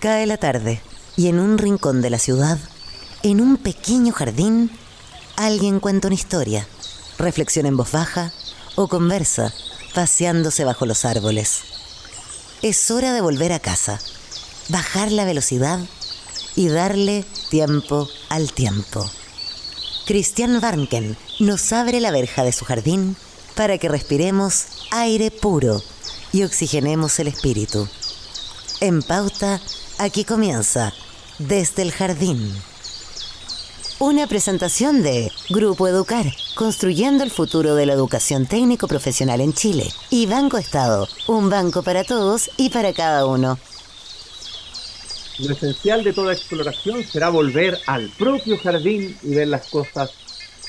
Cae la tarde y en un rincón de la ciudad, en un pequeño jardín, alguien cuenta una historia, reflexiona en voz baja o conversa, paseándose bajo los árboles. Es hora de volver a casa, bajar la velocidad y darle tiempo al tiempo. Christian Warnken nos abre la verja de su jardín para que respiremos aire puro y oxigenemos el espíritu. En Pauta, aquí comienza Desde el Jardín. Una presentación de Grupo Educar, construyendo el futuro de la educación técnico-profesional en Chile. Y Banco Estado, un banco para todos y para cada uno. Lo esencial de toda exploración será volver al propio jardín y ver las cosas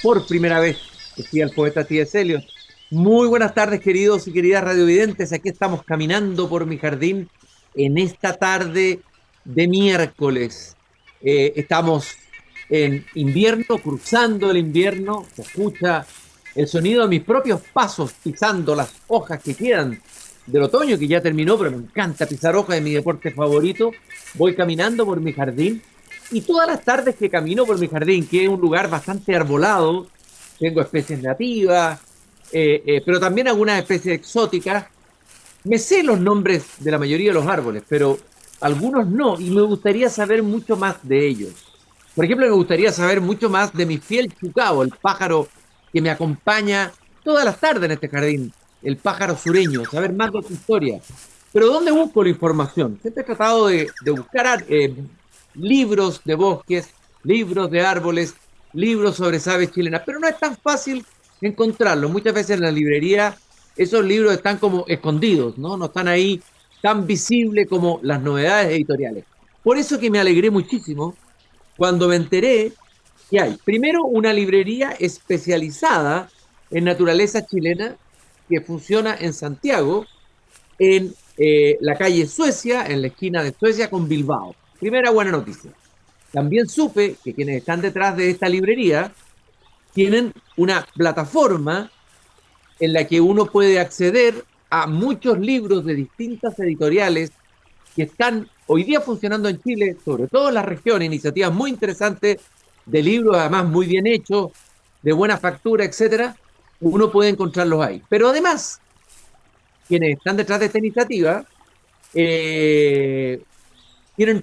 por primera vez, decía el poeta T.S. Eliot. Muy buenas tardes, queridos y queridas radiovidentes. Aquí estamos caminando por mi jardín en esta tarde de miércoles. Estamos en invierno, cruzando el invierno. Se escucha el sonido de mis propios pasos pisando las hojas que quedan del otoño, que ya terminó, pero me encanta pisar hojas, de mi deporte favorito. Voy caminando por mi jardín y todas las tardes que camino por mi jardín, que es un lugar bastante arbolado, tengo especies nativas, pero también algunas especies exóticas. Me sé los nombres de la mayoría de los árboles, pero algunos no, y me gustaría saber mucho más de ellos. Por ejemplo, me gustaría saber mucho más de mi fiel chucao, el pájaro que me acompaña todas las tardes en este jardín, el pájaro sureño, saber más de su historia. Pero ¿dónde busco la información? Siempre he tratado de buscar libros de bosques, libros de árboles, libros sobre aves chilenas, pero no es tan fácil encontrarlos. Muchas veces en la librería esos libros están como escondidos, ¿no? No están ahí tan visibles como las novedades editoriales. Por eso que me alegré muchísimo cuando me enteré que hay, primero, una librería especializada en naturaleza chilena que funciona en Santiago, en la calle Suecia, en la esquina de Suecia con Bilbao. Primera buena noticia. También supe que quienes están detrás de esta librería tienen una plataforma en la que uno puede acceder a muchos libros de distintas editoriales que están hoy día funcionando en Chile, sobre todo en la región, iniciativas muy interesantes de libros además muy bien hechos, de buena factura, etcétera. Uno puede encontrarlos ahí. Pero además, quienes están detrás de esta iniciativa tienen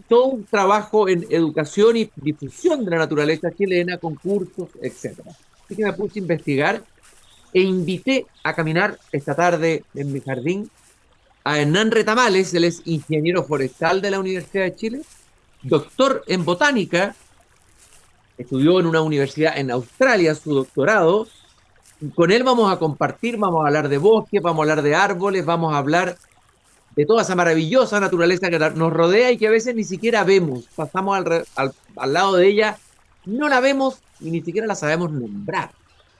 todo un trabajo en educación y difusión de la naturaleza chilena, concursos, etcétera. Así que me puse a investigar e invité a caminar esta tarde en mi jardín a Hernán Retamales. Él es ingeniero forestal de la Universidad de Chile, doctor en botánica, estudió en una universidad en Australia su doctorado. Con él vamos a compartir, vamos a hablar de bosques, vamos a hablar de árboles, vamos a hablar de toda esa maravillosa naturaleza que nos rodea y que a veces ni siquiera vemos. Pasamos al lado de ella, no la vemos y ni siquiera la sabemos nombrar.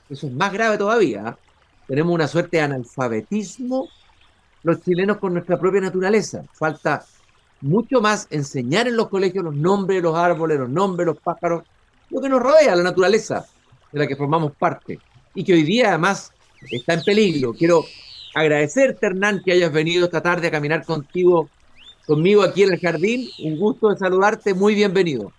Eso es más grave todavía, ¿eh? Tenemos una suerte de analfabetismo los chilenos con nuestra propia naturaleza. Falta mucho más enseñar en los colegios los nombres de los árboles, los nombres de los pájaros, lo que nos rodea, la naturaleza de la que formamos parte y que hoy día además está en peligro. Quiero agradecerte, Hernán, que hayas venido esta tarde a caminar conmigo aquí en el jardín. Un gusto de saludarte, muy bienvenido.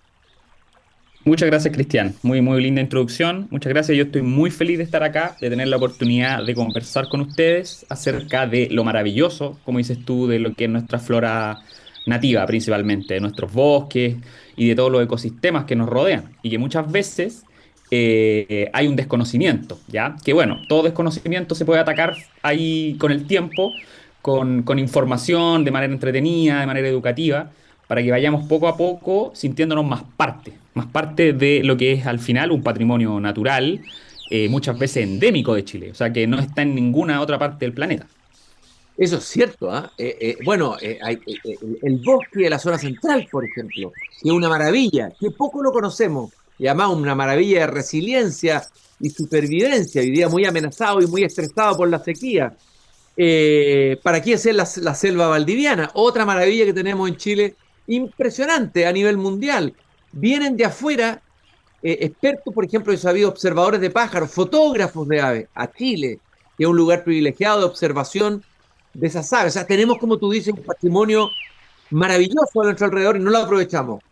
Muchas gracias, Cristian. Muy, muy linda introducción. Muchas gracias. Yo estoy muy feliz de estar acá, de tener la oportunidad de conversar con ustedes acerca de lo maravilloso, como dices tú, de lo que es nuestra flora nativa principalmente, de nuestros bosques y de todos los ecosistemas que nos rodean. Y que muchas veces hay un desconocimiento, ¿ya? Que bueno, todo desconocimiento se puede atacar ahí con el tiempo, con información, de manera entretenida, de manera educativa para que vayamos poco a poco sintiéndonos más parte de lo que es al final un patrimonio natural, muchas veces endémico de Chile, o sea que no está en ninguna otra parte del planeta. Eso es cierto, ¿eh? El bosque de la zona central, por ejemplo, que es una maravilla, que poco lo conocemos, y además una maravilla de resiliencia y supervivencia, hoy día muy amenazado y muy estresado por la sequía. ¿Para qué hacer la selva valdiviana? Otra maravilla que tenemos en Chile, impresionante a nivel mundial. Vienen de afuera expertos, por ejemplo, he sabido observadores de pájaros, fotógrafos de aves, a Chile, que es un lugar privilegiado de observación de esas aves. O sea, tenemos, como tú dices, un patrimonio maravilloso a nuestro alrededor y no lo aprovechamos.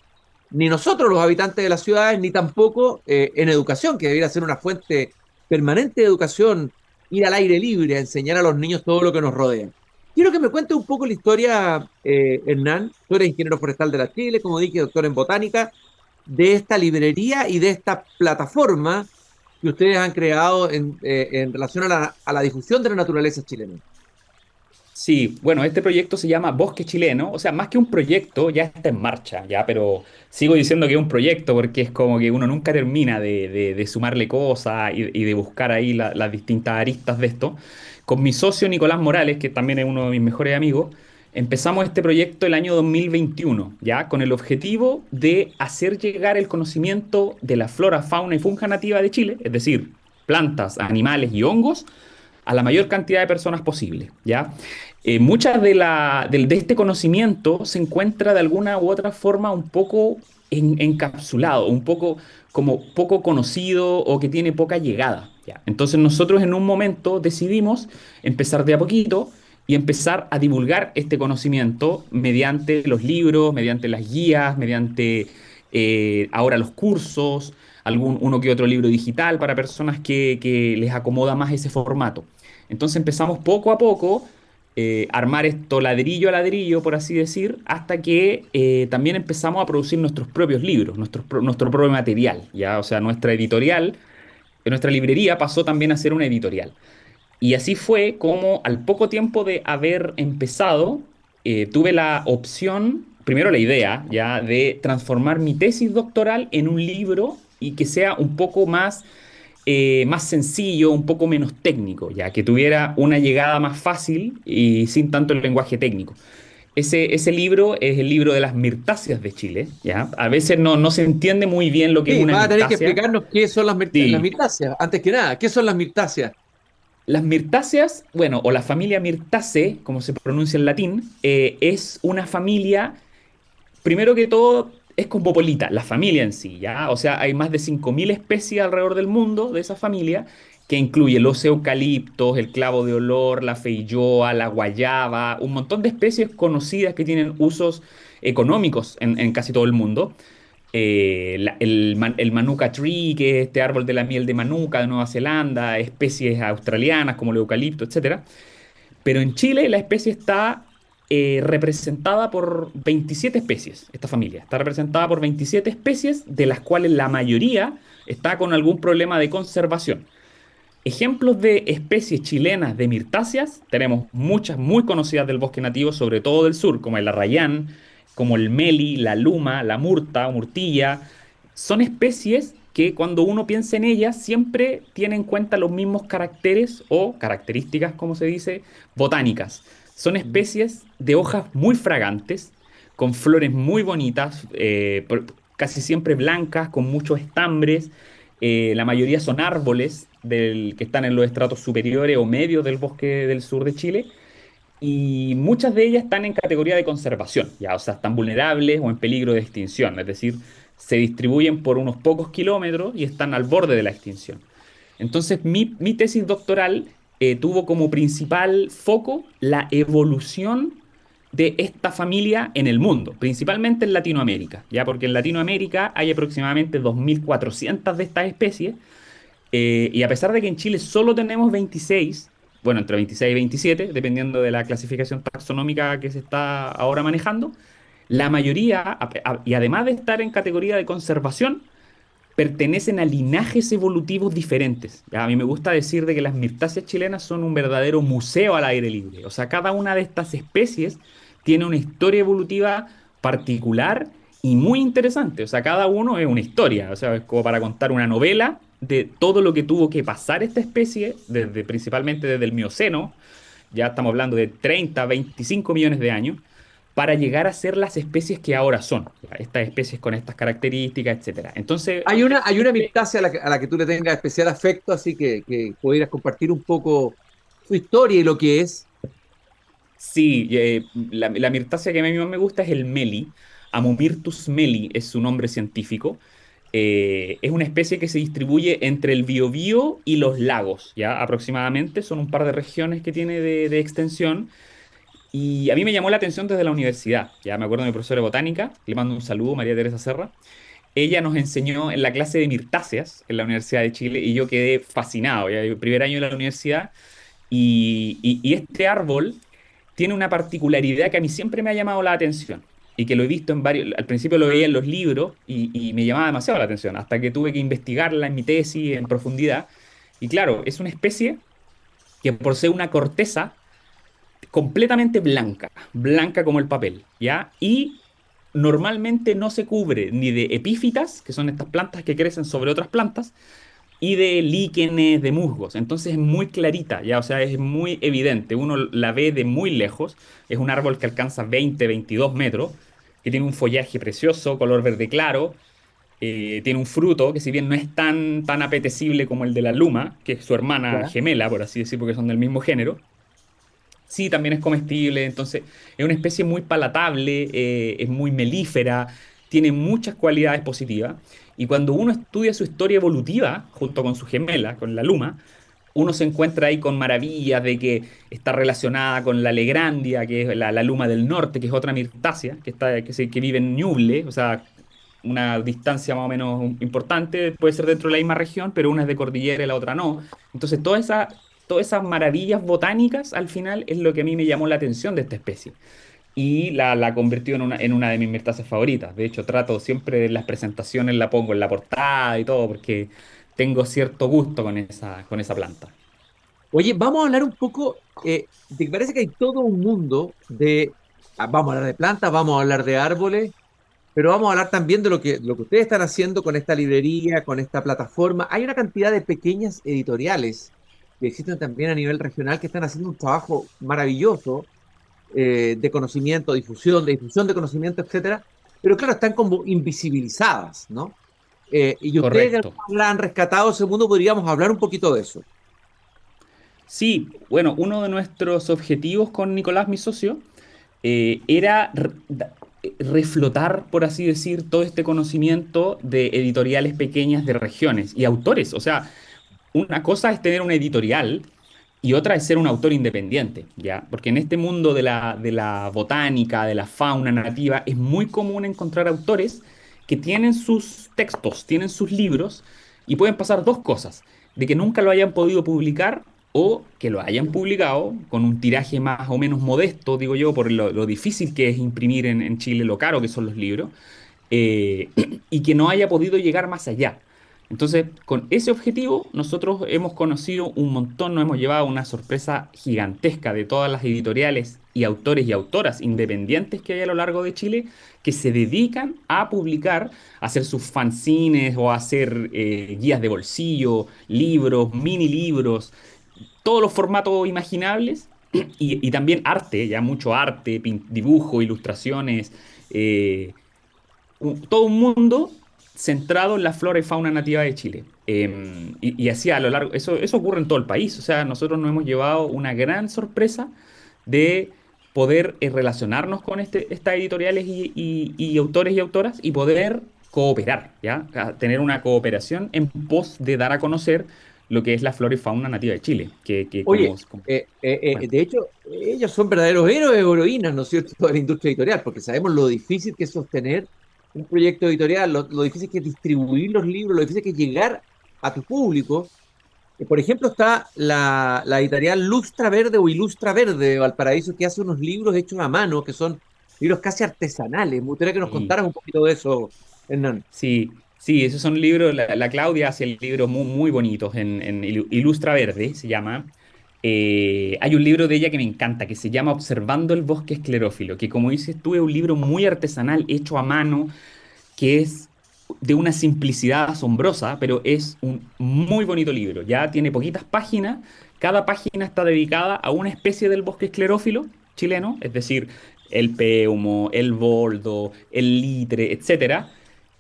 Ni nosotros, los habitantes de las ciudades, ni tampoco en educación, que debería ser una fuente permanente de educación, ir al aire libre, a enseñar a los niños todo lo que nos rodea. Quiero que me cuente un poco la historia, Hernán. Tú eres ingeniero forestal de la Chile, como dije, doctor en botánica, de esta librería y de esta plataforma que ustedes han creado en relación a la difusión de la naturaleza chilena. Sí, bueno, este proyecto se llama Bosque Chileno, o sea, más que un proyecto, ya está en marcha, ya, pero sigo diciendo que es un proyecto porque es como que uno nunca termina de sumarle cosas y de buscar ahí las distintas aristas de esto. Con mi socio Nicolás Morales, que también es uno de mis mejores amigos, empezamos este proyecto el año 2021, ya, con el objetivo de hacer llegar el conocimiento de la flora, fauna y funja nativa de Chile, es decir, plantas, animales y hongos, a la mayor cantidad de personas posible, ¿ya? Muchas de este conocimiento se encuentra de alguna u otra forma un poco encapsulado, un poco como poco conocido o que tiene poca llegada, ¿ya? Entonces nosotros en un momento decidimos empezar de a poquito y empezar a divulgar este conocimiento mediante los libros, mediante las guías, mediante ahora los cursos, uno que otro libro digital para personas que les acomoda más ese formato. Entonces empezamos poco a poco armar esto ladrillo a ladrillo, por así decir, hasta que también empezamos a producir nuestros propios libros, nuestro propio material, ¿ya? O sea, nuestra editorial, nuestra librería pasó también a ser una editorial. Y así fue como al poco tiempo de haber empezado, tuve la opción, primero la idea, ya, de transformar mi tesis doctoral en un libro y que sea un poco más sencillo, un poco menos técnico, ya que tuviera una llegada más fácil y sin tanto el lenguaje técnico. Ese libro es el libro de las mirtáceas de Chile, ¿ya? A veces no se entiende muy bien lo que es Sí, una vas a tener que mirtácea. explicarnos qué son las Sí, mirtáceas. Antes que nada, ¿qué son las mirtáceas? las mirtáceas, bueno, o la familia Myrtaceae, como se pronuncia en latín, es una familia, primero que todo, es cosmopolita, la familia en sí, ¿ya? O sea, hay más de 5.000 especies alrededor del mundo de esa familia, que incluye los eucaliptos, el clavo de olor, la feijoa, la guayaba, un montón de especies conocidas que tienen usos económicos en casi todo el mundo. El Manuka Tree, que es este árbol de la miel de Manuka de Nueva Zelanda, especies australianas como el eucalipto, etcétera. Pero en Chile la especie está representada por 27 especies, esta familia. Está representada por 27 especies, de las cuales la mayoría está con algún problema de conservación. Ejemplos de especies chilenas de mirtáceas, tenemos muchas muy conocidas del bosque nativo, sobre todo del sur, como el arrayán, como el meli, la luma, la murta o murtilla. Son especies que cuando uno piensa en ellas siempre tiene en cuenta los mismos caracteres o características, como se dice, botánicas. Son especies de hojas muy fragantes, con flores muy bonitas, casi siempre blancas, con muchos estambres. La mayoría son árboles que están en los estratos superiores o medios del bosque del sur de Chile. Y muchas de ellas están en categoría de conservación, ya, o sea, están vulnerables o en peligro de extinción, es decir, se distribuyen por unos pocos kilómetros y están al borde de la extinción. Entonces, mi tesis doctoral tuvo como principal foco la evolución de esta familia en el mundo, principalmente en Latinoamérica, ya porque en Latinoamérica hay aproximadamente 2.400 de estas especies y a pesar de que en Chile solo tenemos 26, bueno, entre 26 y 27, dependiendo de la clasificación taxonómica que se está ahora manejando, la mayoría, y además de estar en categoría de conservación, pertenecen a linajes evolutivos diferentes. Ya, a mí me gusta decir de que las mirtáceas chilenas son un verdadero museo al aire libre. O sea, cada una de estas especies tiene una historia evolutiva particular y muy interesante. O sea, cada uno es una historia. O sea, es como para contar una novela de todo lo que tuvo que pasar esta especie, principalmente desde el Mioceno, ya estamos hablando de 30, 25 millones de años, para llegar a ser las especies que ahora son, ¿ya? Estas especies con estas características, etcétera. Entonces, Hay una mirtácea a la que tú le tengas especial afecto, así que pudieras compartir un poco su historia y lo que es. sí, la mirtácea que a mí más me gusta es el meli. Amomirtus meli es su nombre científico. Es una especie que se distribuye entre el Biobío y los lagos, ¿ya? Aproximadamente, son un par de regiones que tiene de extensión. Y a mí me llamó la atención desde la universidad. Ya me acuerdo de mi profesora de botánica, le mando un saludo, María Teresa Serra. Ella nos enseñó en la clase de mirtáceas en la Universidad de Chile y yo quedé fascinado. Ya el primer año de la universidad y este árbol tiene una particularidad que a mí siempre me ha llamado la atención y que lo he visto en varios, al principio lo veía en los libros y me llamaba demasiado la atención, hasta que tuve que investigarla en mi tesis en profundidad. Y claro, es una especie que posee una corteza completamente blanca, blanca como el papel, ¿ya? Y normalmente no se cubre ni de epífitas, que son estas plantas que crecen sobre otras plantas, y de líquenes, de musgos. Entonces es muy clarita, ya, o sea, es muy evidente. Uno la ve de muy lejos. Es un árbol que alcanza 20, 22 metros, que tiene un follaje precioso, color verde claro. Tiene un fruto que si bien no es tan apetecible como el de la luma, que es su hermana ¿Ya? gemela, por así decir, porque son del mismo género, sí, también es comestible, entonces es una especie muy palatable, es muy melífera, tiene muchas cualidades positivas. Y cuando uno estudia su historia evolutiva, junto con su gemela, con la luma, uno se encuentra ahí con maravillas de que está relacionada con la Legrandia, que es la luma del norte, que es otra mirtácea, que vive en Ñuble, o sea, una distancia más o menos importante, puede ser dentro de la misma región, pero una es de cordillera y la otra no. Entonces, todas esas maravillas botánicas al final es lo que a mí me llamó la atención de esta especie. Y la convirtió en una de mis mirtáceas favoritas. De hecho, trato siempre de las presentaciones, la pongo en la portada y todo, porque tengo cierto gusto con esa planta. Oye, vamos a hablar un poco, de que parece que hay todo un mundo vamos a hablar de plantas, vamos a hablar de árboles, pero vamos a hablar también de lo que ustedes están haciendo con esta librería, con esta plataforma. Hay una cantidad de pequeñas editoriales que existen también a nivel regional que están haciendo un trabajo maravilloso, de difusión de conocimiento, etcétera, pero claro, están como invisibilizadas, ¿no? Y ustedes de alguna Correcto. manera han rescatado ese mundo, podríamos hablar un poquito de eso. Sí, bueno, uno de nuestros objetivos con Nicolás, mi socio, era reflotar, por así decir, todo este conocimiento de editoriales pequeñas de regiones y autores. O sea, una cosa es tener una editorial y otra es ser un autor independiente, ¿ya? Porque en este mundo de la botánica, de la fauna nativa, es muy común encontrar autores que tienen sus textos, tienen sus libros, y pueden pasar dos cosas, de que nunca lo hayan podido publicar o que lo hayan publicado con un tiraje más o menos modesto, digo yo, por lo difícil que es imprimir en Chile, lo caro que son los libros, eh, y que no haya podido llegar más allá. Entonces, con ese objetivo, nosotros hemos conocido un montón, nos hemos llevado una sorpresa gigantesca de todas las editoriales y autores y autoras independientes que hay a lo largo de Chile que se dedican a publicar, a hacer sus fanzines o a hacer guías de bolsillo, libros, mini libros, todos los formatos imaginables y también arte, ya mucho arte, dibujo, ilustraciones. Todo un mundo centrado en la flora y fauna nativa de Chile. Y así a lo largo, eso ocurre en todo el país. O sea, nosotros nos hemos llevado una gran sorpresa de poder relacionarnos con estas editoriales y autores y autoras y poder cooperar, ¿ya? Tener una cooperación en pos de dar a conocer lo que es la flora y fauna nativa de Chile, que Oye, bueno, de hecho, ellos son verdaderos héroes o heroínas, ¿no es cierto?, de la industria editorial, porque sabemos lo difícil que es sostener un proyecto editorial, lo difícil que es distribuir los libros, lo difícil que es llegar a tu público. Por ejemplo, está la editorial Lustra Verde o Ilustra Verde de Valparaíso, que hace unos libros hechos a mano, que son libros casi artesanales. Me gustaría que nos sí. contaras un poquito de eso, Hernán. Sí, sí, esos son libros, la Claudia hace libros muy, muy bonitos en Ilustra Verde, se llama. Hay un libro de ella que me encanta, que se llama Observando el bosque esclerófilo, que como dices tú, es un libro muy artesanal, hecho a mano, que es de una simplicidad asombrosa, pero es un muy bonito libro. Ya tiene poquitas páginas, cada página está dedicada a una especie del bosque esclerófilo chileno, es decir, el péumo, el boldo, el litre, etcétera,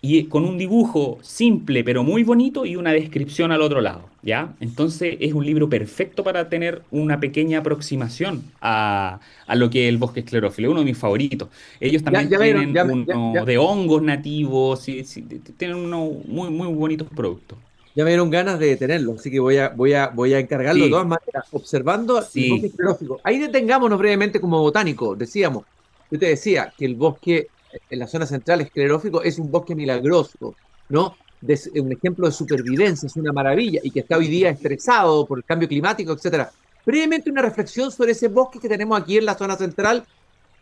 y con un dibujo simple pero muy bonito y una descripción al otro lado, ¿ya? Entonces es un libro perfecto para tener una pequeña aproximación a lo que es el bosque esclerófilo, uno de mis favoritos. Ellos Ya, también ya vieron, tienen uno de hongos nativos, sí, sí, tienen unos muy, muy bonitos productos. Ya me dieron ganas de tenerlo, así que voy a encargarlo de Sí, todas maneras, observando el bosque sí, esclerófico. Ahí detengámonos brevemente como botánico, decíamos. Yo te decía que el bosque en la zona central esclerófico es un bosque milagroso, ¿no? Un ejemplo de supervivencia, es una maravilla, y que está hoy día estresado por el cambio climático, etcétera. Brevemente una reflexión sobre ese bosque que tenemos aquí en la zona central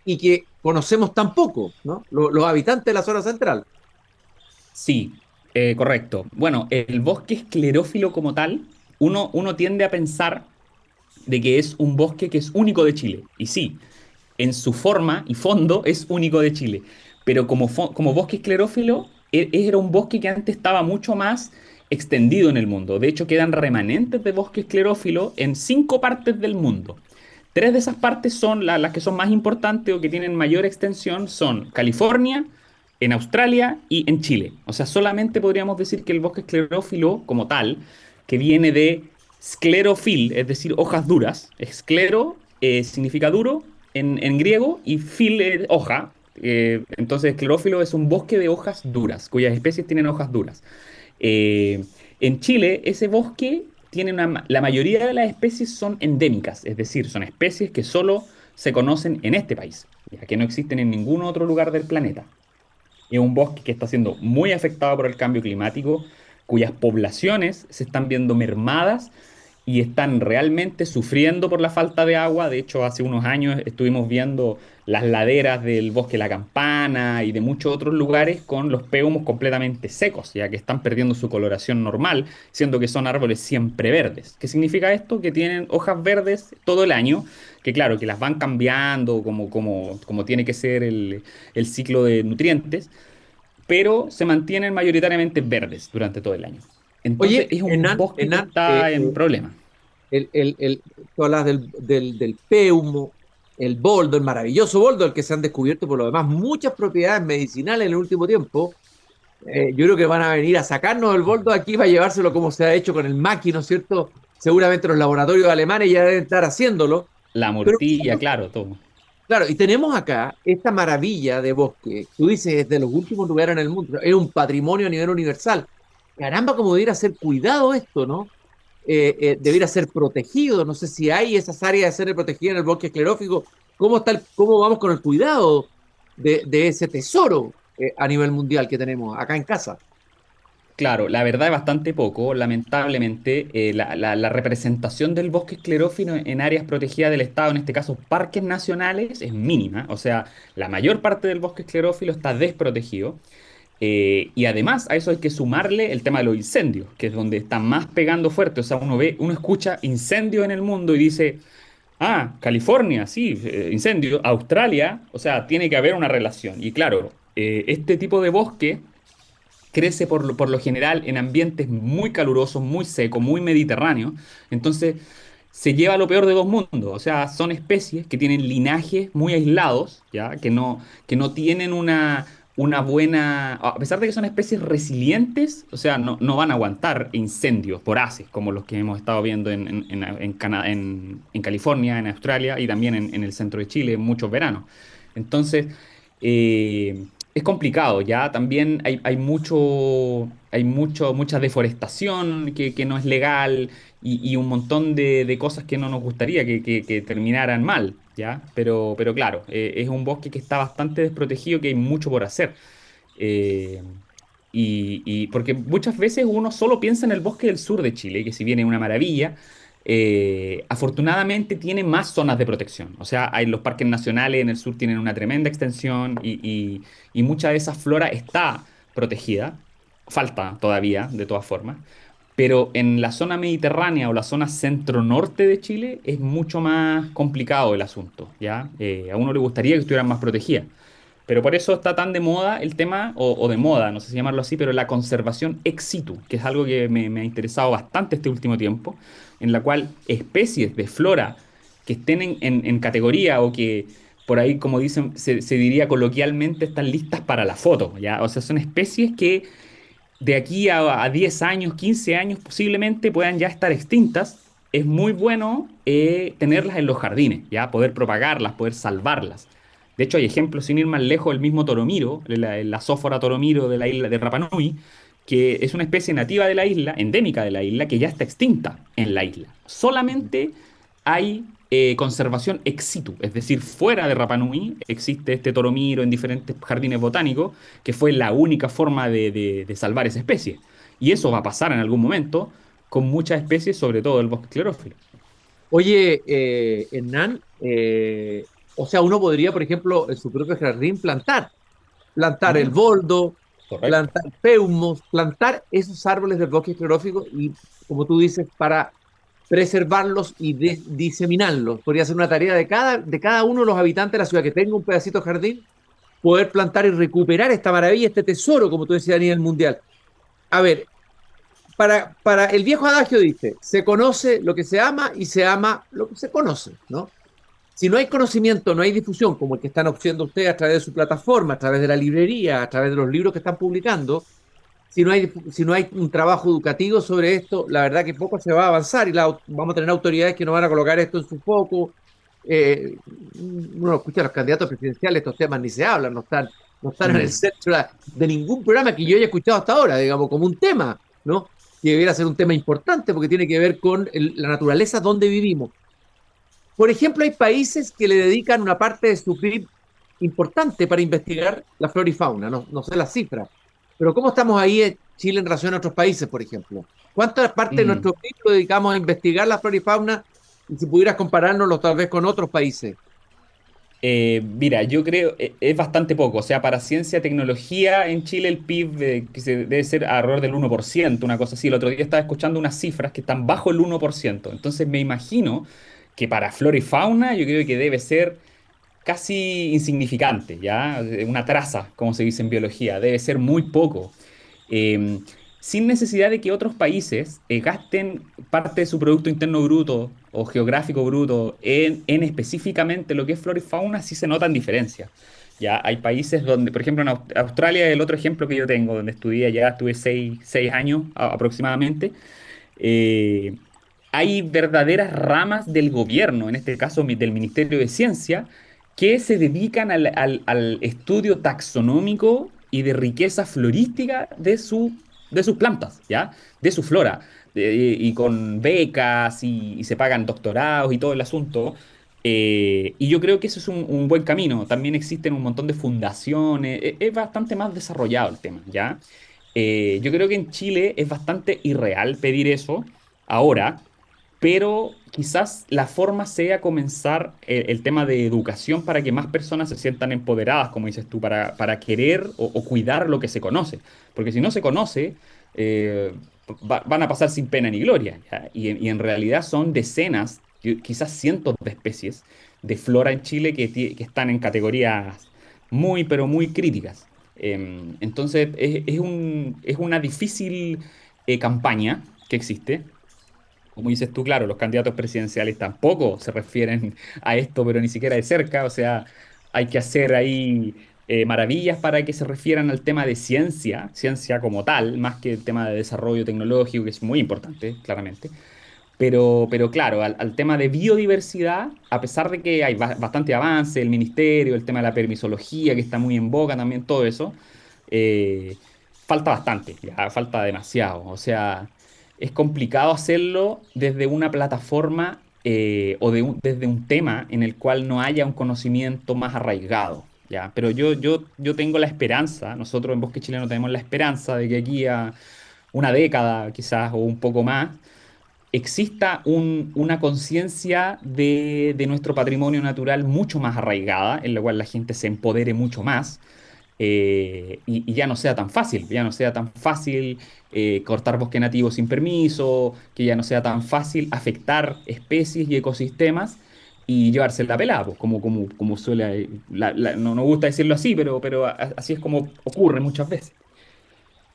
y que conocemos tan poco, ¿no? Los habitantes de la zona central. sí, correcto. Bueno, el bosque esclerófilo como tal, uno tiende a pensar de que es un bosque que es único de Chile. Y sí, en su forma y fondo es único de Chile. Pero como bosque esclerófilo, era un bosque que antes estaba mucho más extendido en el mundo. De hecho, quedan remanentes de bosque esclerófilo en 5 partes del mundo. Tres de esas partes son las que son más importantes o que tienen mayor extensión, son California, en Australia y en Chile. O sea, solamente podríamos decir que el bosque esclerófilo como tal, que viene de sclerofil, es decir, hojas duras. Esclero significa duro en griego y fil es hoja. Entonces, esclerófilo es un bosque de hojas duras, cuyas especies tienen hojas duras. Eh, en Chile, ese bosque tiene la mayoría de las especies son endémicas, es decir, son especies que solo se conocen en este país, ya que no existen en ningún otro lugar del planeta. Es un bosque que está siendo muy afectado por el cambio climático, cuyas poblaciones se están viendo mermadas y están realmente sufriendo por la falta de agua. De hecho, hace unos años estuvimos viendo las laderas del Bosque La Campana y de muchos otros lugares con los péumos completamente secos, ya que están perdiendo su coloración normal, siendo que son árboles siempre verdes. ¿Qué significa esto? Que tienen hojas verdes todo el año, que claro, que las van cambiando como tiene que ser el ciclo de nutrientes, pero se mantienen mayoritariamente verdes durante todo el año. Entonces Oye, es un Hernán, bosque que está en problema. tú hablas del péumo, el boldo, el maravilloso boldo, el que se han descubierto por lo demás muchas propiedades medicinales en el último tiempo. Yo creo que van a venir a sacarnos el boldo aquí para llevárselo como se ha hecho con el maqui, ¿no es cierto? Seguramente los laboratorios alemanes ya deben estar haciéndolo. La Pero mortilla, claro, todo. claro, y tenemos acá esta maravilla de bosque. Tú dices, es de los últimos lugares en el mundo. Es un patrimonio a nivel universal. Caramba, como debiera ser cuidado esto, ¿no? Debiera ser protegido. No sé si hay esas áreas de ser protegidas en el bosque esclerófico. ¿Cómo vamos con el cuidado de ese tesoro a nivel mundial que tenemos acá en casa? Claro, la verdad es bastante poco. Lamentablemente, la representación del bosque esclerófilo en áreas protegidas del Estado, en este caso parques nacionales, es mínima. O sea, la mayor parte del bosque esclerófilo está desprotegido. Y además a eso hay que sumarle el tema de los incendios, que es donde está más pegando fuerte. O sea, uno escucha incendios en el mundo y dice, ah, California, sí, incendio, Australia, o sea, tiene que haber una relación. Y claro, este tipo de bosque crece por lo general en ambientes muy calurosos, muy secos, muy mediterráneos. Entonces, se lleva lo peor de dos mundos. O sea, son especies que tienen linajes muy aislados, ¿ya? Que no tienen una buena... A pesar de que son especies resilientes, o sea, no van a aguantar incendios voraces como los que hemos estado viendo en California, en Australia y también en el centro de Chile en muchos veranos. Entonces, es complicado, ¿ya? También mucha deforestación que no es legal y un montón de cosas que no nos gustaría que terminaran mal, ¿ya? Pero claro, es un bosque que está bastante desprotegido, que hay mucho por hacer. Eh, y porque muchas veces uno solo piensa en el bosque del sur de Chile, que si bien es una maravilla, afortunadamente tiene más zonas de protección. O sea, hay los parques nacionales en el sur tienen una tremenda extensión y mucha de esa flora está protegida. Falta todavía, de todas formas. Pero en la zona mediterránea o la zona centro-norte de Chile es mucho más complicado el asunto, ¿ya? A uno le gustaría que estuvieran más protegidas. Pero por eso está tan de moda el tema, o de moda, no sé si llamarlo así, pero la conservación ex situ, que es algo que me ha interesado bastante este último tiempo, en la cual especies de flora que estén en categoría o que por ahí, como dicen, se diría coloquialmente, están listas para la foto, ¿ya? O sea, son especies que de aquí a 10 años, 15 años posiblemente puedan ya estar extintas. Es muy bueno tenerlas en los jardines, ¿ya? Poder propagarlas, poder salvarlas. De hecho, hay ejemplos, sin ir más lejos, el mismo Toromiro, la Sófora Toromiro de la isla de Rapa Nui, que es una especie nativa de la isla, endémica de la isla, que ya está extinta en la isla. Solamente hay conservación ex situ, es decir, fuera de Rapa Nui existe este toromiro en diferentes jardines botánicos, que fue la única forma de salvar esa especie. Y eso va a pasar en algún momento con muchas especies, sobre todo el bosque esclerófilo. Oye, Hernán, o sea, uno podría, por ejemplo, en su propio jardín plantar el Mm, boldo, correcto. plantar peumos, plantar esos árboles del bosque esclerófico y, como tú dices, para preservarlos y diseminarlos. Podría ser una tarea de cada uno de los habitantes de la ciudad que tenga un pedacito de jardín, poder plantar y recuperar esta maravilla, este tesoro, como tú decías, a nivel mundial. A ver, para el viejo adagio dice, se conoce lo que se ama y se ama lo que se conoce, ¿no? Si no hay conocimiento, no hay difusión, como el que están ofreciendo ustedes a través de su plataforma, a través de la librería, a través de los libros que están publicando, si no hay un trabajo educativo sobre esto, la verdad que poco se va a avanzar y vamos a tener autoridades que nos van a colocar esto en su foco. Uno escucha a los candidatos presidenciales, estos temas ni se hablan, no están en el Mm. centro de ningún programa que yo haya escuchado hasta ahora, digamos, como un tema, ¿no? Que debiera ser un tema importante porque tiene que ver con la naturaleza donde vivimos. Por ejemplo, hay países que le dedican una parte de su PIB importante para investigar la flora y fauna, no sé las cifras, pero ¿cómo estamos ahí en Chile en relación a otros países, por ejemplo? ¿Cuánta parte de Mm. nuestro PIB lo dedicamos a investigar la flora y fauna? Y si pudieras comparárnoslo tal vez con otros países. Mira, yo creo es bastante poco. O sea, para ciencia, tecnología en Chile el PIB debe ser alrededor del 1%, una cosa así. El otro día estaba escuchando unas cifras que están bajo el 1%. Entonces me imagino que para flora y fauna yo creo que debe ser casi insignificante, ¿ya? Una traza, como se dice en biología. Debe ser muy poco. eh, Sin necesidad de que otros países gasten parte de su Producto Interno Bruto o geográfico bruto en específicamente lo que es flora y fauna, sí se notan diferencias. Ya hay países donde, por ejemplo, en Australia es el otro ejemplo que yo tengo, donde estudié allá, estuve 6 años aproximadamente. eh, Hay verdaderas ramas del gobierno, en este caso del Ministerio de Ciencia, que se dedican al estudio taxonómico y de riqueza florística de sus plantas, ¿ya? De su flora. Y con becas y se pagan doctorados y todo el asunto. Y yo creo que eso es un buen camino. También existen un montón de fundaciones. Es bastante más desarrollado el tema, ¿ya? Yo creo que en Chile es bastante irreal pedir eso ahora, pero quizás la forma sea comenzar el tema de educación para que más personas se sientan empoderadas, como dices tú, para querer o cuidar lo que se conoce. Porque si no se conoce, eh, van a pasar sin pena ni gloria, ¿ya? Y en realidad son decenas, quizás cientos de especies de flora en Chile que están en categorías muy, pero muy críticas. Entonces es una difícil campaña que existe. Como dices tú, claro, los candidatos presidenciales tampoco se refieren a esto, pero ni siquiera de cerca. O sea, hay que hacer ahí maravillas para que se refieran al tema de ciencia, ciencia como tal, más que el tema de desarrollo tecnológico, que es muy importante, claramente. Pero claro, al tema de biodiversidad, a pesar de que hay bastante avance, el ministerio, el tema de la permisología, que está muy en boga también, todo eso, eh, falta bastante, ya, falta demasiado. O sea, es complicado hacerlo desde una plataforma desde un tema en el cual no haya un conocimiento más arraigado, ¿ya? Pero yo tengo la esperanza, nosotros en Bosque Chileno tenemos la esperanza de que aquí a una década quizás o un poco más, exista una conciencia de nuestro patrimonio natural mucho más arraigada, en la cual la gente se empodere mucho más y ya no sea tan fácil, ya no sea tan fácil cortar bosque nativo sin permiso, que ya no sea tan fácil afectar especies y ecosistemas y llevarse la pelada, pues, como suele, no nos gusta decirlo así, pero así es como ocurre muchas veces.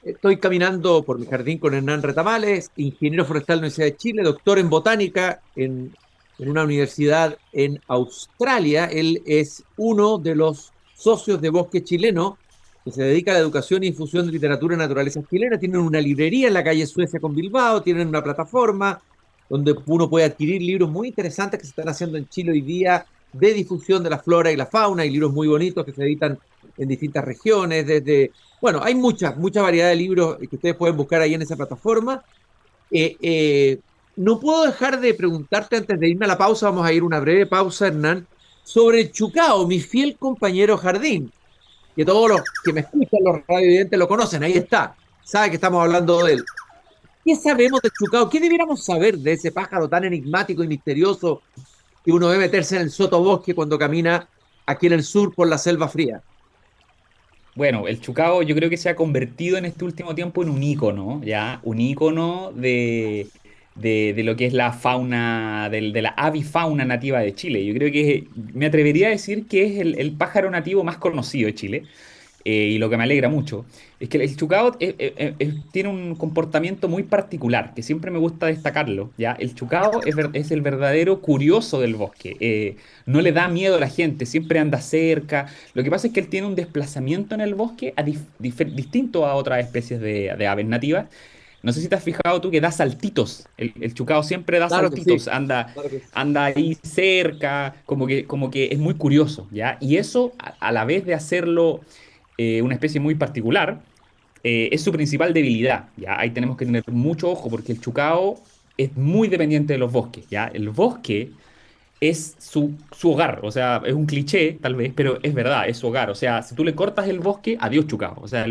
Estoy caminando por mi jardín con Hernán Retamales, ingeniero forestal de la Universidad de Chile, doctor en botánica en una universidad en Australia. Él es uno de los socios de Bosque Chileno que se dedica a la educación y difusión de literatura y naturaleza chilena. Tienen una librería en la calle Suecia con Bilbao, tienen una plataforma donde uno puede adquirir libros muy interesantes que se están haciendo en Chile hoy día de difusión de la flora y la fauna, y libros muy bonitos que se editan en distintas regiones, bueno, hay mucha variedad de libros que ustedes pueden buscar ahí en esa plataforma. Eh, eh, no puedo dejar de preguntarte antes de irme a la pausa, vamos a ir una breve pausa, Hernán, sobre el chucao, mi fiel compañero jardín, que todos los que me escuchan, los radiovidentes, lo conocen, ahí está, sabe que estamos hablando de él. ¿Qué sabemos del chucao? ¿Qué debiéramos saber de ese pájaro tan enigmático y misterioso que uno ve meterse en el sotobosque cuando camina aquí en el sur por la selva fría? Bueno, el chucao yo creo que se ha convertido en este último tiempo en un ícono, ¿ya? Un ícono de lo que es la fauna, de la avifauna nativa de Chile. Yo creo que me atrevería a decir que es el pájaro nativo más conocido de Chile. Y lo que me alegra mucho es que el chucao tiene un comportamiento muy particular, que siempre me gusta destacarlo, ¿ya? El chucao es el verdadero curioso del bosque. No le da miedo a la gente, siempre anda cerca. Lo que pasa es que él tiene un desplazamiento en el bosque distinto a otras especies de aves nativas. No sé si te has fijado tú que da saltitos. El chucao siempre da Claro que sí, saltitos, anda, claro que sí. anda ahí cerca, como que es muy curioso, ¿ya? Y eso, a la vez de hacerlo una especie muy particular, es su principal debilidad, ¿ya? Ahí tenemos que tener mucho ojo porque el chucao es muy dependiente de los bosques, ¿ya? El bosque es su hogar, o sea, es un cliché tal vez, pero es verdad, es su hogar. O sea, si tú le cortas el bosque, adiós chucao. O sea,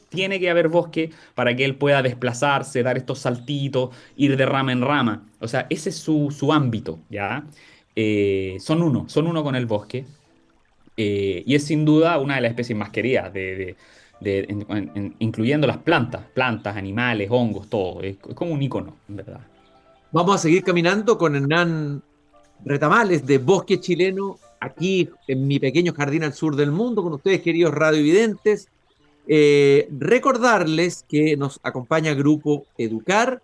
tiene que haber bosque para que él pueda desplazarse, dar estos saltitos, ir de rama en rama. O sea, ese es su ámbito, ¿ya? Son uno con el bosque. Y es sin duda una de las especies más queridas, incluyendo las plantas, animales, hongos, todo. Es como un icono, en verdad. Vamos a seguir caminando con Hernán Retamales de Bosque Chileno, aquí en mi pequeño jardín al sur del mundo, con ustedes, queridos radiovidentes. Recordarles que nos acompaña Grupo Educar,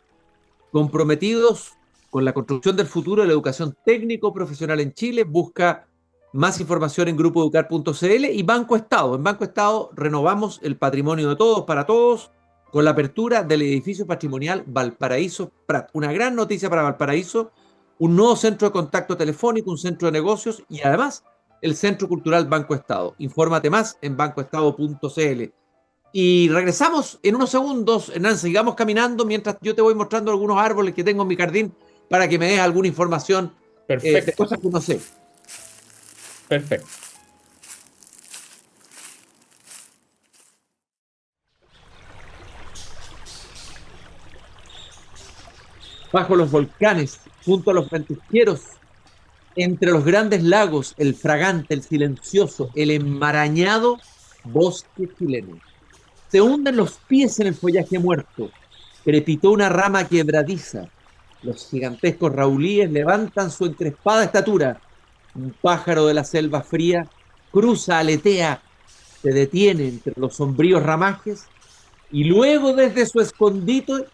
comprometidos con la construcción del futuro de la educación técnico profesional en Chile. Busca más información en grupoeducar.cl y Banco Estado. En Banco Estado renovamos el patrimonio de todos para todos con la apertura del edificio patrimonial Valparaíso Prat. Una gran noticia para Valparaíso, un nuevo centro de contacto telefónico, un centro de negocios y además el Centro Cultural Banco Estado. Infórmate más en bancoestado.cl. Y regresamos en unos segundos, Hernán, sigamos caminando mientras yo te voy mostrando algunos árboles que tengo en mi jardín para que me des alguna información de Perfecto, cosas que no sé. perfecto. Bajo los volcanes, junto a los ventisqueros, entre los grandes lagos, el fragante, el silencioso, el enmarañado bosque chileno. Se hunden los pies en el follaje muerto. Crepitó una rama quebradiza. Los gigantescos raulíes levantan su encrespada estatura. Un pájaro de la selva fría cruza, aletea, se detiene entre los sombríos ramajes y luego desde su escondite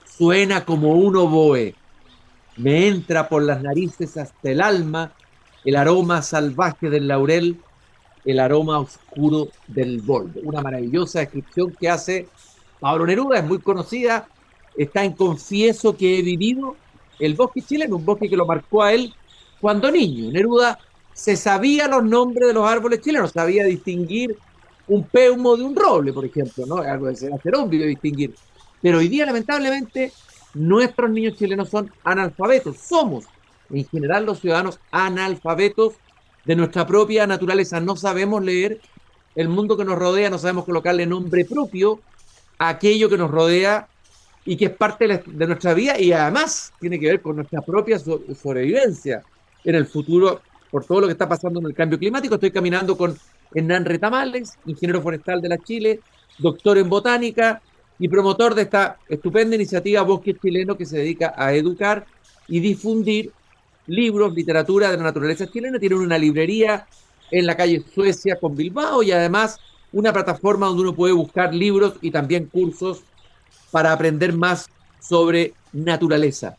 suena como un oboe. Me entra por las narices hasta el alma el aroma salvaje del laurel, el aroma oscuro del boldo. Una maravillosa descripción que hace Pablo Neruda, es muy conocida, está en Confieso que he vivido, el bosque chileno, un bosque que lo marcó a él cuando niño. Neruda se sabía los nombres de los árboles chilenos, sabía distinguir un peumo de un roble, por ejemplo, ¿no? Algo de ser obvio de distinguir. Pero hoy día, lamentablemente, nuestros niños chilenos son analfabetos. Somos, en general, los ciudadanos analfabetos de nuestra propia naturaleza. No sabemos leer el mundo que nos rodea, no sabemos colocarle nombre propio a aquello que nos rodea y que es parte de nuestra vida y además tiene que ver con nuestra propia sobrevivencia en el futuro por todo lo que está pasando en el cambio climático. Estoy caminando con Hernán Retamales, ingeniero forestal de la Chile, doctor en botánica y promotor de esta estupenda iniciativa Bosque Chileno que se dedica a educar y difundir libros, literatura de la naturaleza chilena. Tienen una librería en la calle Suecia con Bilbao y además una plataforma donde uno puede buscar libros y también cursos para aprender más sobre naturaleza.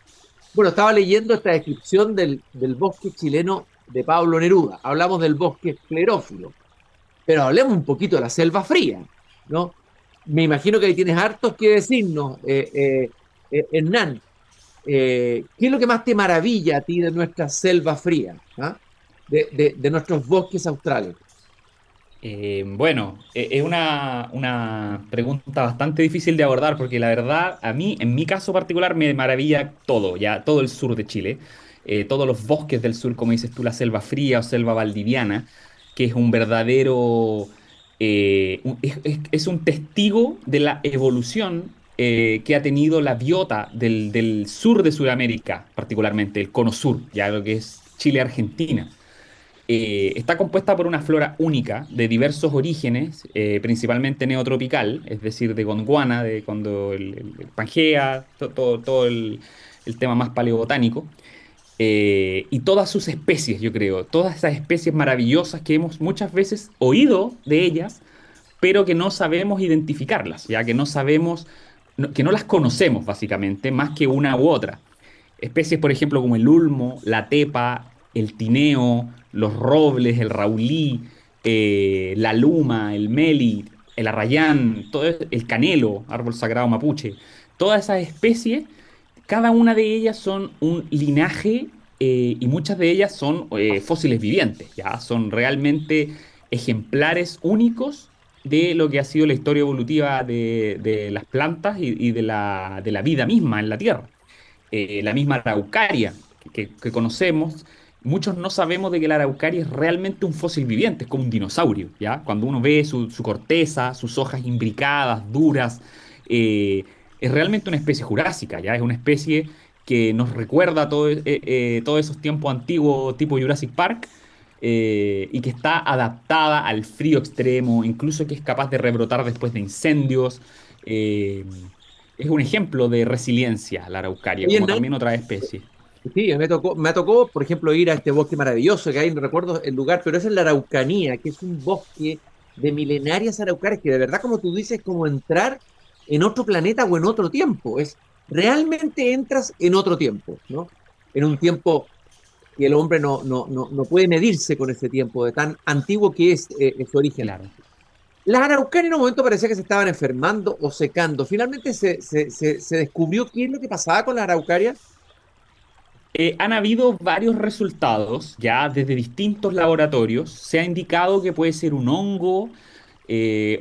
Bueno, estaba leyendo esta descripción del bosque chileno de Pablo Neruda. Hablamos del bosque esclerófilo, pero hablemos un poquito de la selva fría, ¿no? Me imagino que ahí tienes hartos que decirnos, Hernán. ¿Qué es lo que más te maravilla a ti de nuestra selva fría? ¿Ah? De nuestros bosques australes. Es una pregunta bastante difícil de abordar porque la verdad, a mí, en mi caso particular, me maravilla todo, ya todo el sur de Chile, todos los bosques del sur, como dices tú, la selva fría o selva valdiviana, que es un verdadero, es un testigo de la evolución que ha tenido la biota del sur de Sudamérica, particularmente el cono sur, ya lo que es Chile-Argentina. Está compuesta por una flora única de diversos orígenes, principalmente neotropical, es decir, de Gondwana, de cuando el Pangea, todo el tema más paleobotánico, y todas sus especies, yo creo, todas esas especies maravillosas que hemos muchas veces oído de ellas, pero que no sabemos identificarlas, ya que no sabemos, que no las conocemos básicamente, más que una u otra. Especies, por ejemplo, como el ulmo, la tepa, el tineo, los robles, el raulí, la luma, el meli, el arrayán, el canelo, árbol sagrado mapuche. Todas esas especies, cada una de ellas son un linaje y muchas de ellas son fósiles vivientes, ¿ya? Son realmente ejemplares únicos de lo que ha sido la historia evolutiva de las plantas y de la vida misma en la Tierra. La misma araucaria que conocemos, muchos no sabemos de que la araucaria es realmente un fósil viviente, es como un dinosaurio, ¿ya? Cuando uno ve su corteza, sus hojas imbricadas, duras, es realmente una especie jurásica, ¿ya? Es una especie que nos recuerda todos esos tiempos antiguos, tipo Jurassic Park, y que está adaptada al frío extremo, incluso que es capaz de rebrotar después de incendios. eh, es un ejemplo de resiliencia la araucaria, Oye, como Hernán, también otras especies. sí, me tocó, por ejemplo, ir a este bosque maravilloso que hay, no recuerdo el lugar, pero es en la Araucanía, que es un bosque de milenarias araucarias, que de verdad, como tú dices, es como entrar en otro planeta o en otro tiempo. Realmente entras en otro tiempo, ¿no? En un tiempo que el hombre no puede medirse con ese tiempo, de tan antiguo que es su origen. Claro. Las araucarias en un momento parecía que se estaban enfermando o secando. Finalmente se descubrió qué es lo que pasaba con las araucarias. Han habido varios resultados ya desde distintos laboratorios. Se ha indicado que puede ser un hongo.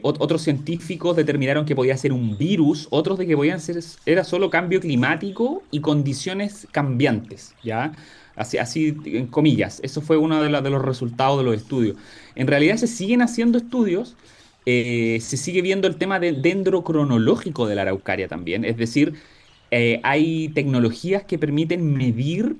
Otros científicos determinaron que podía ser un virus. Otros de que podían ser era solo cambio climático y condiciones cambiantes. Ya, así en comillas. Eso fue uno de los resultados de los estudios. En realidad se siguen haciendo estudios. Se sigue viendo el tema del dendrocronológico de la araucaria también. Es decir, hay tecnologías que permiten medir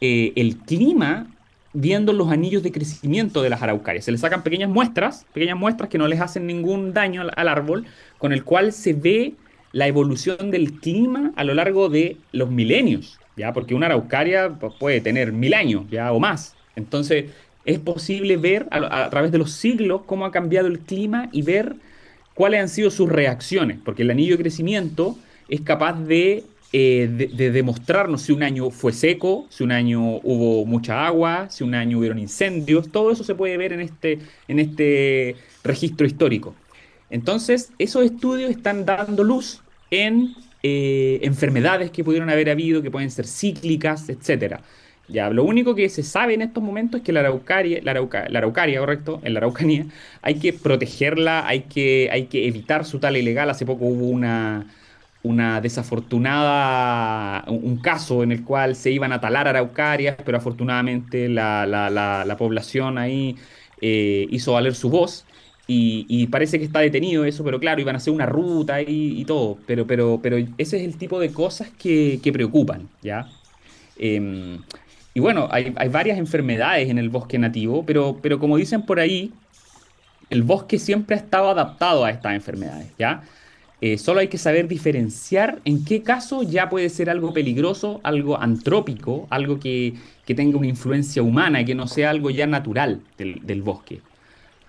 el clima viendo los anillos de crecimiento de las araucarias. Se le sacan pequeñas muestras que no les hacen ningún daño al árbol, con el cual se ve la evolución del clima a lo largo de los milenios, ¿ya? Porque una araucaria pues, puede tener 1000 años, ¿ya? O más. Entonces, es posible ver a través de los siglos cómo ha cambiado el clima y ver cuáles han sido sus reacciones, porque el anillo de crecimiento es capaz de demostrarnos si un año fue seco, si un año hubo mucha agua, si un año hubieron incendios, todo eso se puede ver en este registro histórico. Entonces, esos estudios están dando luz en enfermedades que pudieron haber habido, que pueden ser cíclicas, etcétera. Ya, lo único que se sabe en estos momentos es que la araucaria, correcto, en la Araucanía, hay que protegerla, hay que evitar su tala ilegal. Hace poco hubo una desafortunada, un caso en el cual se iban a talar araucarias, pero afortunadamente la población ahí hizo valer su voz y parece que está detenido eso, pero claro, iban a hacer una ruta y todo, pero ese es el tipo de cosas que preocupan, ¿ya? Em, y bueno, hay varias enfermedades en el bosque nativo, pero como dicen por ahí, el bosque siempre ha estado adaptado a estas enfermedades, ¿ya? Solo hay que saber diferenciar en qué caso ya puede ser algo peligroso, algo antrópico, algo que tenga una influencia humana, que no sea algo ya natural del bosque.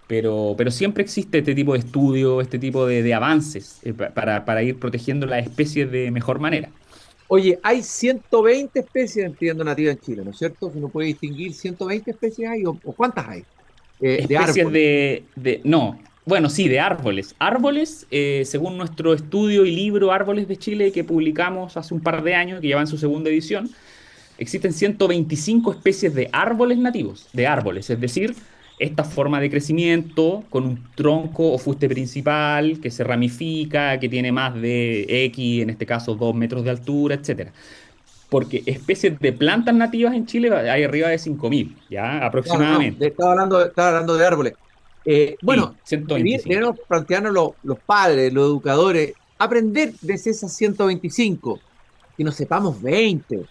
Pero siempre existe este tipo de estudio, este tipo de avances para ir protegiendo las especies de mejor manera. Oye, hay 120 especies, entiendo, nativas en Chile, ¿no es cierto? Si uno puede distinguir, 120 especies hay, o ¿cuántas hay? De Especies árboles. no, bueno, sí, de árboles. Árboles, según nuestro estudio y libro Árboles de Chile que publicamos hace un par de años, que lleva en su segunda edición, existen 125 especies de árboles nativos, de árboles, es decir, esta forma de crecimiento con un tronco o fuste principal que se ramifica, que tiene más de X, en este caso 2 metros de altura, etcétera. Porque especies de plantas nativas en Chile hay arriba de 5.000, ¿ya? Claro, no, Aproximadamente. estaba hablando de árboles. Sí, Bueno, 125. debemos plantearnos los padres, los educadores, aprender de esas 125, que nos sepamos 20,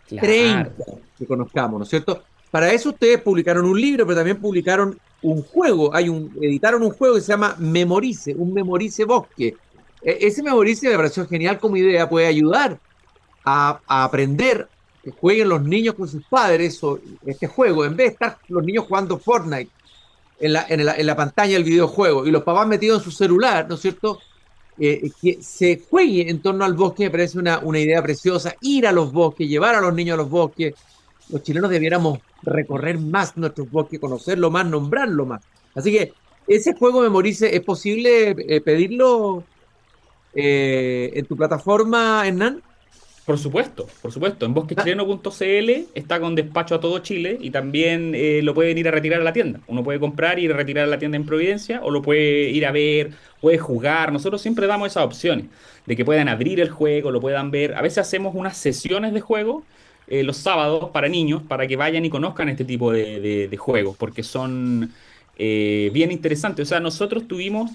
Claro. 30 que conozcamos, ¿no es cierto? Para eso ustedes publicaron un libro, pero también publicaron un juego. Editaron un juego que se llama Memorice, un Memorice Bosque. Ese Memorice me pareció genial como idea, puede ayudar a aprender, que jueguen los niños con sus padres este juego, en vez de estar los niños jugando Fortnite en la pantalla del videojuego y los papás metidos en su celular, ¿no es cierto? Que se juegue en torno al bosque me parece una idea preciosa. Ir a los bosques, llevar a los niños a los bosques. Los chilenos debiéramos recorrer más nuestros bosques, conocerlo más, nombrarlo más. Así que ese juego Memorice, ¿es posible pedirlo en tu plataforma, Hernán? Por supuesto, por supuesto. En bosquechileno.cl está con despacho a todo Chile y también lo pueden ir a retirar a la tienda. Uno puede comprar y ir a retirar a la tienda en Providencia o lo puede ir a ver, puede jugar. Nosotros siempre damos esas opciones de que puedan abrir el juego, lo puedan ver. A veces hacemos unas sesiones de juego los sábados para niños para que vayan y conozcan este tipo de juegos porque son bien interesantes. O sea, nosotros tuvimos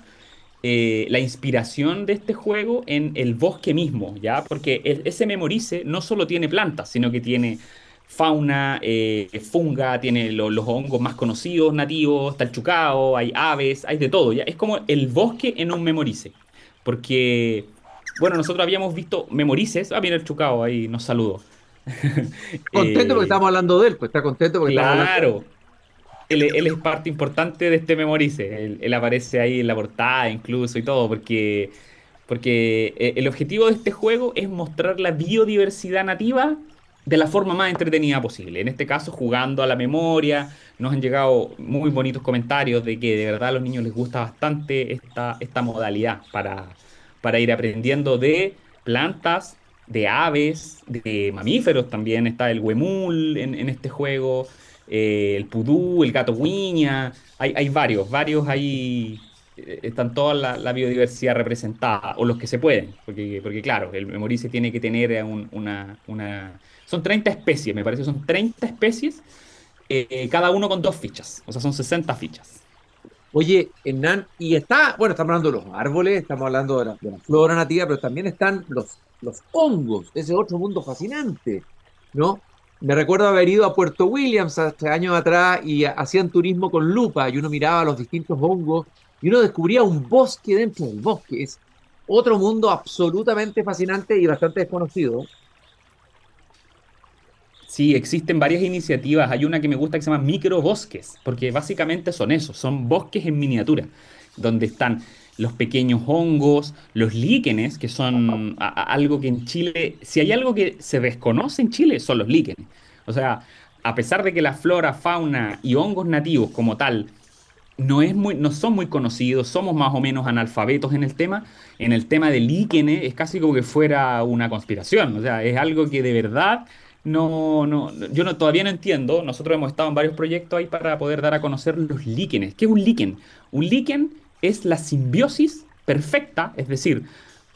la inspiración de este juego en el bosque mismo, ¿ya? Porque ese Memorice no solo tiene plantas, sino que tiene fauna, funga, tiene los hongos más conocidos, nativos, está el chucao, hay aves, hay de todo, ¿ya? Es como el bosque en un Memorice. Porque, bueno, nosotros habíamos visto Memorices, mira el chucao ahí nos saludó. Contento porque Eh, estamos hablando de él, pues está contento porque estamos hablando de él. claro, él es parte importante de este Memorice. Él aparece ahí en la portada incluso y todo, porque el objetivo de este juego es mostrar la biodiversidad nativa de la forma más entretenida posible. En este caso, jugando a la memoria. Nos han llegado muy bonitos comentarios de que de verdad a los niños les gusta bastante esta modalidad para ir aprendiendo de plantas, de aves, de mamíferos también. Está el huemul en este juego, el pudú, el gato guiña. Hay varios ahí. Están toda la biodiversidad representada, o los que se pueden, porque claro, el Memorice tiene que tener Son 30 especies, me parece, son 30 especies, cada uno con 2 fichas, o sea, son 60 fichas. Oye, Hernán, bueno, estamos hablando de los árboles, estamos hablando de la flora nativa, pero también están los hongos, ese otro mundo fascinante, ¿no? Me recuerdo haber ido a Puerto Williams hace años atrás y hacían turismo con lupa y uno miraba los distintos hongos y uno descubría un bosque dentro del bosque. Es otro mundo absolutamente fascinante y bastante desconocido. Sí, existen varias iniciativas. Hay una que me gusta que se llama microbosques, porque básicamente son eso, son bosques en miniatura, donde están los pequeños hongos, los líquenes, que son algo que en Chile, si hay algo que se desconoce en Chile, son los líquenes. O sea, a pesar de que la flora, fauna y hongos nativos como tal no son muy conocidos, somos más o menos analfabetos en el tema del líquene es casi como que fuera una conspiración, o sea, es algo que de verdad yo todavía no entiendo. Nosotros hemos estado en varios proyectos ahí para poder dar a conocer los líquenes. ¿Qué es un líquen? Un líquen es la simbiosis perfecta, es decir,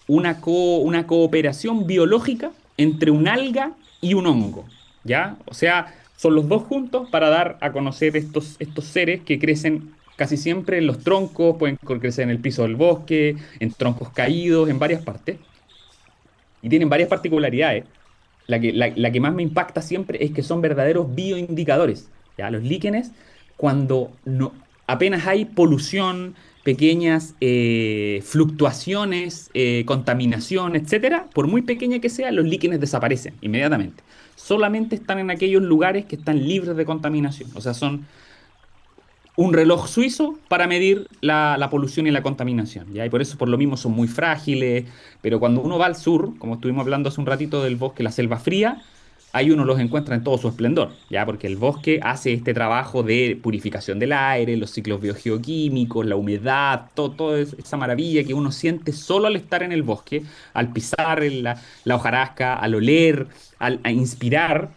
una cooperación biológica entre un alga y un hongo, ¿ya? O sea, son los dos juntos para dar a conocer estos seres que crecen casi siempre en los troncos, pueden crecer en el piso del bosque, en troncos caídos, en varias partes, y tienen varias particularidades. La que más me impacta siempre es que son verdaderos bioindicadores. ¿Ya? Los líquenes, cuando apenas hay polución, pequeñas fluctuaciones, contaminación, etcétera, por muy pequeña que sea, los líquenes desaparecen inmediatamente. Solamente están en aquellos lugares que están libres de contaminación. O sea, son un reloj suizo para medir la polución y la contaminación, ¿ya? Y por eso, por lo mismo, son muy frágiles, pero cuando uno va al sur, como estuvimos hablando hace un ratito del bosque, la selva fría, ahí uno los encuentra en todo su esplendor, ¿ya? Porque el bosque hace este trabajo de purificación del aire, los ciclos biogeoquímicos, la humedad, toda esa maravilla que uno siente solo al estar en el bosque, al pisar la hojarasca, al oler, a inspirar.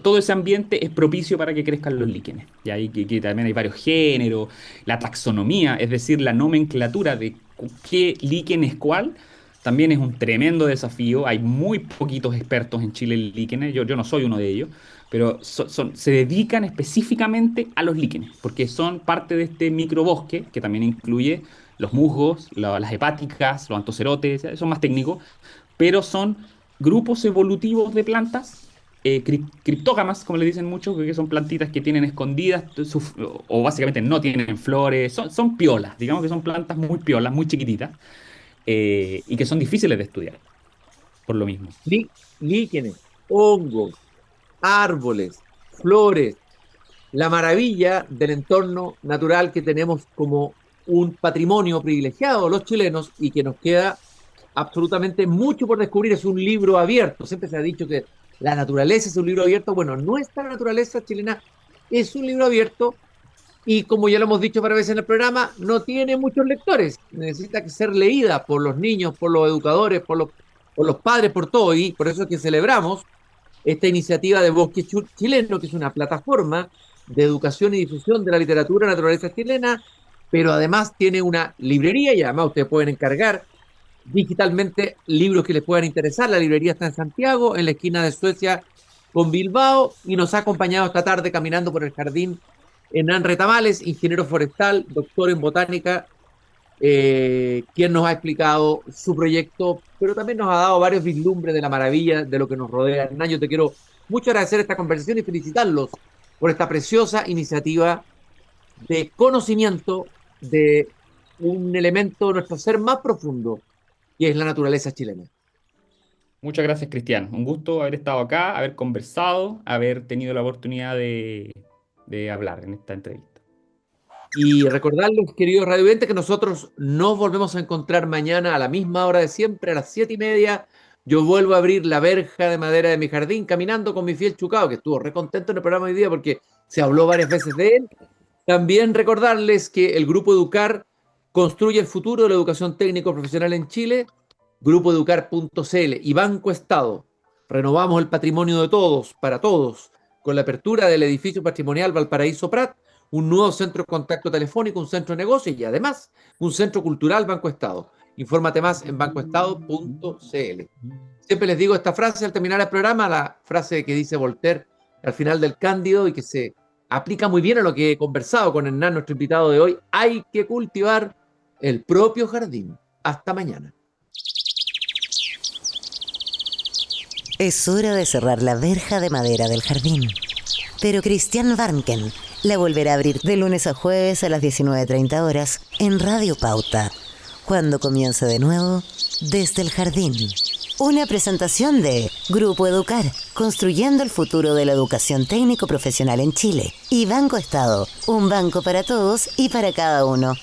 todo ese ambiente es propicio para que crezcan los líquenes. Y ahí que también hay varios géneros, la taxonomía, es decir, la nomenclatura de qué líquen es cuál, también es un tremendo desafío. Hay muy poquitos expertos en Chile en líquenes, yo no soy uno de ellos, pero se dedican específicamente a los líquenes, porque son parte de este microbosque que también incluye los musgos, las hepáticas, los antocerotes, son más técnicos, pero son grupos evolutivos de plantas, criptógamas, como le dicen muchos, que son plantitas que tienen escondidas, o básicamente no tienen flores, son piolas, digamos que son plantas muy piolas, muy chiquititas, y que son difíciles de estudiar, por lo mismo. Líquenes, hongos, árboles, flores, la maravilla del entorno natural que tenemos como un patrimonio privilegiado los chilenos y que nos queda absolutamente mucho por descubrir. Es un libro abierto. Siempre se ha dicho que la naturaleza es un libro abierto. Bueno, nuestra naturaleza chilena es un libro abierto y, como ya lo hemos dicho varias veces en el programa, no tiene muchos lectores. Necesita ser leída por los niños, por los educadores, por los padres, por todo. Y por eso es que celebramos esta iniciativa de Bosque Chileno, que es una plataforma de educación y difusión de la literatura naturaleza chilena, pero además tiene una librería y además ustedes pueden encargar digitalmente libros que les puedan interesar. La librería está en Santiago, en la esquina de Suecia con Bilbao, y nos ha acompañado esta tarde caminando por el jardín Hernán Retamales, ingeniero forestal, doctor en botánica, quien nos ha explicado su proyecto, pero también nos ha dado varios vislumbres de la maravilla de lo que nos rodea. Hernán, yo te quiero mucho agradecer esta conversación y felicitarlos por esta preciosa iniciativa de conocimiento de un elemento de nuestro ser más profundo, que es la naturaleza chilena. Muchas gracias, Cristian. Un gusto haber estado acá, haber conversado, haber tenido la oportunidad de hablar en esta entrevista. Y recordarles, queridos radiovidentes, que nosotros nos volvemos a encontrar mañana a la misma hora de siempre, a las 7:30. Yo vuelvo a abrir la verja de madera de mi jardín caminando con mi fiel Chucao, que estuvo re contento en el programa hoy día porque se habló varias veces de él. También recordarles que el Grupo Educar construye el futuro de la educación técnico profesional en Chile, grupoeducar.cl y Banco Estado. Renovamos el patrimonio de todos, para todos, con la apertura del edificio patrimonial Valparaíso Prat, un nuevo centro de contacto telefónico, un centro de negocios y además un centro cultural Banco Estado. Infórmate más en bancoestado.cl. Siempre les digo esta frase al terminar el programa, la frase que dice Voltaire al final del Cándido y que se aplica muy bien a lo que he conversado con Hernán, nuestro invitado de hoy. Hay que cultivar el propio jardín. Hasta mañana. Es hora de cerrar la verja de madera del jardín. Pero Cristian Warnken la volverá a abrir de lunes a jueves a las 19:30 horas en Radio Pauta, cuando comience de nuevo Desde el Jardín. Una presentación de Grupo Educar, construyendo el futuro de la educación técnico profesional en Chile. Y Banco Estado, un banco para todos y para cada uno.